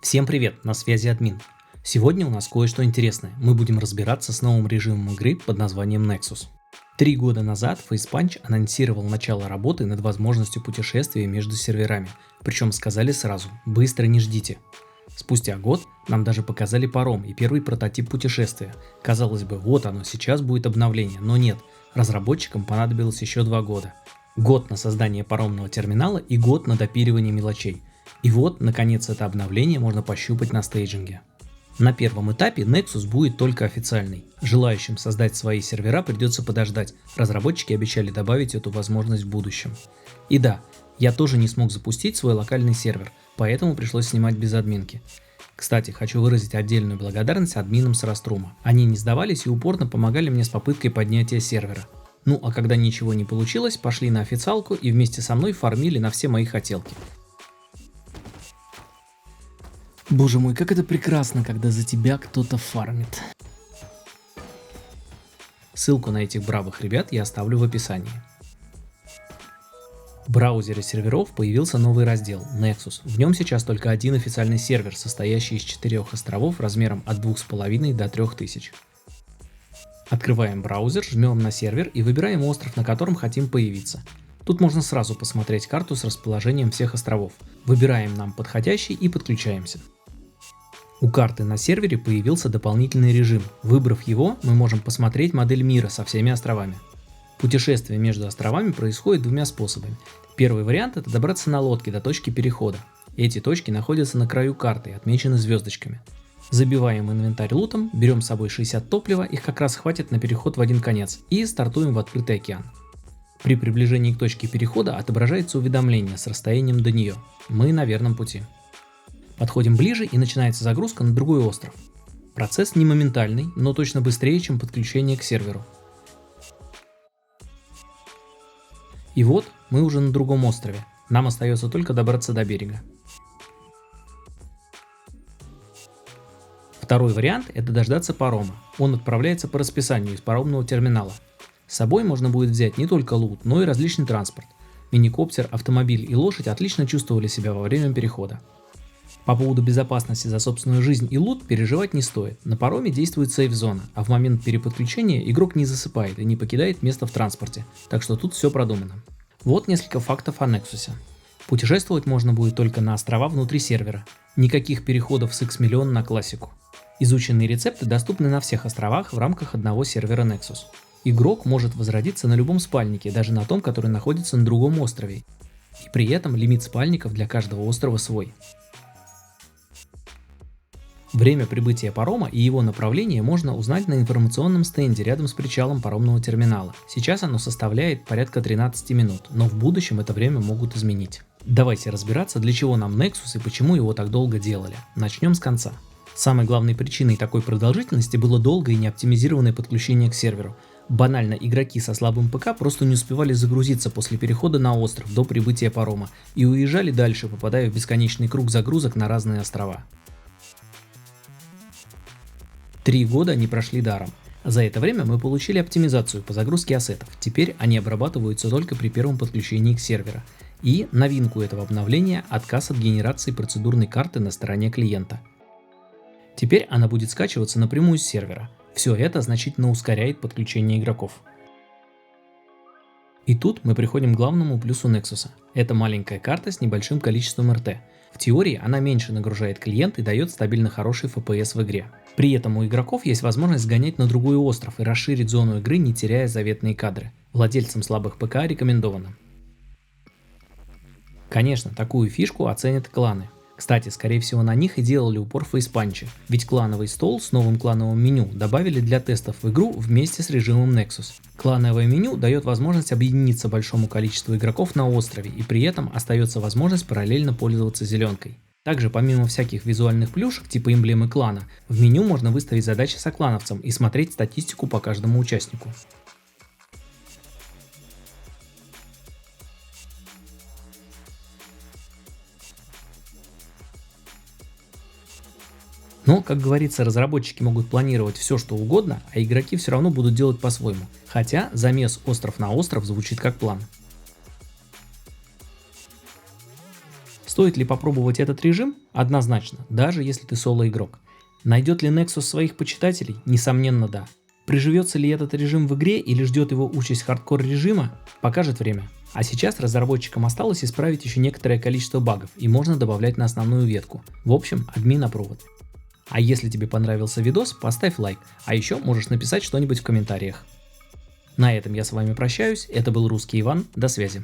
Всем привет, на связи админ. Сегодня у нас кое-что интересное. Мы будем разбираться с новым режимом игры под названием Nexus. 3 года назад FacePunch анонсировал начало работы над возможностью путешествия между серверами. Причем сказали сразу, быстро не ждите. Спустя год нам даже показали паром и первый прототип путешествия. Казалось бы, вот оно, сейчас будет обновление, но нет. Разработчикам понадобилось еще 2 года. Год на создание паромного терминала и год на допиливание мелочей. И вот, наконец, это обновление можно пощупать на стейджинге. На первом этапе Nexus будет только официальный. Желающим создать свои сервера придется подождать, разработчики обещали добавить эту возможность в будущем. И да, я тоже не смог запустить свой локальный сервер, поэтому пришлось снимать без админки. Кстати, хочу выразить отдельную благодарность админам с Раструма. Они не сдавались и упорно помогали мне с попыткой поднятия сервера. Ну а когда ничего не получилось, пошли на официалку и вместе со мной фармили на все мои хотелки. Боже мой, как это прекрасно, когда за тебя кто-то фармит. Ссылку на этих бравых ребят я оставлю в описании. В браузере серверов появился новый раздел Nexus. В нем сейчас только один официальный сервер, состоящий из 4 островов размером от 2500 до 3000. Открываем браузер, жмем на сервер и выбираем остров, на котором хотим появиться. Тут можно сразу посмотреть карту с расположением всех островов. Выбираем нам подходящий и подключаемся. У карты на сервере появился дополнительный режим. Выбрав его, мы можем посмотреть модель мира со всеми островами. Путешествие между островами происходит 2 способами. Первый вариант — это добраться на лодке до точки перехода. Эти точки находятся на краю карты и отмечены звездочками. Забиваем инвентарь лутом, берем с собой 60 топлива, их как раз хватит на переход в один конец, и стартуем в открытый океан. При приближении к точке перехода отображается уведомление с расстоянием до нее. Мы на верном пути. Подходим ближе и начинается загрузка на другой остров. Процесс не моментальный, но точно быстрее, чем подключение к серверу. И вот мы уже на другом острове. Нам остается только добраться до берега. Второй вариант — это дождаться парома. Он отправляется по расписанию из паромного терминала. С собой можно будет взять не только лут, но и различный транспорт. Миникоптер, автомобиль и лошадь отлично чувствовали себя во время перехода. По поводу безопасности за собственную жизнь и лут переживать не стоит. На пароме действует сейф-зона, а в момент переподключения игрок не засыпает и не покидает место в транспорте, так что тут все продумано. Вот несколько фактов о Nexus. Путешествовать можно будет только на острова внутри сервера. Никаких переходов с X-Million на классику. Изученные рецепты доступны на всех островах в рамках одного сервера Nexus. Игрок может возродиться на любом спальнике, даже на том, который находится на другом острове. И при этом лимит спальников для каждого острова свой. Время прибытия парома и его направление можно узнать на информационном стенде рядом с причалом паромного терминала. Сейчас оно составляет порядка 13 минут, но в будущем это время могут изменить. Давайте разбираться, для чего нам Nexus и почему его так долго делали. Начнем с конца. Самой главной причиной такой продолжительности было долгое и неоптимизированное подключение к серверу. Банально, игроки со слабым ПК просто не успевали загрузиться после перехода на остров до прибытия парома и уезжали дальше, попадая в бесконечный круг загрузок на разные острова. 3 года не прошли даром. За это время мы получили оптимизацию по загрузке ассетов. Теперь они обрабатываются только при первом подключении к серверу. И новинку этого обновления — отказ от генерации процедурной карты на стороне клиента. Теперь она будет скачиваться напрямую с сервера. Все это значительно ускоряет подключение игроков. И тут мы приходим к главному плюсу Nexus. Это маленькая карта с небольшим количеством РТ. В теории она меньше нагружает клиент и дает стабильно хороший FPS в игре. При этом у игроков есть возможность сгонять на другой остров и расширить зону игры, не теряя заветные кадры. Владельцам слабых ПК рекомендовано. Конечно, такую фишку оценят кланы. Кстати, скорее всего на них и делали упор FacePunch, ведь клановый стол с новым клановым меню добавили для тестов в игру вместе с режимом Nexus. Клановое меню дает возможность объединиться большому количеству игроков на острове, и при этом остается возможность параллельно пользоваться зеленкой. Также помимо всяких визуальных плюшек типа эмблемы клана, в меню можно выставить задачи соклановцам и смотреть статистику по каждому участнику. Но, как говорится, разработчики могут планировать все, что угодно, а игроки все равно будут делать по-своему. Хотя замес остров на остров звучит как план. Стоит ли попробовать этот режим? Однозначно, даже если ты соло-игрок. Найдет ли Nexus своих почитателей? Несомненно, да. Приживется ли этот режим в игре или ждет его участь хардкор режима? Покажет время. А сейчас разработчикам осталось исправить еще некоторое количество багов и можно добавлять на основную ветку. В общем, админ approved. А если тебе понравился видос, поставь лайк, а еще можешь написать что-нибудь в комментариях. На этом я с вами прощаюсь, это был Русский Иван, до связи.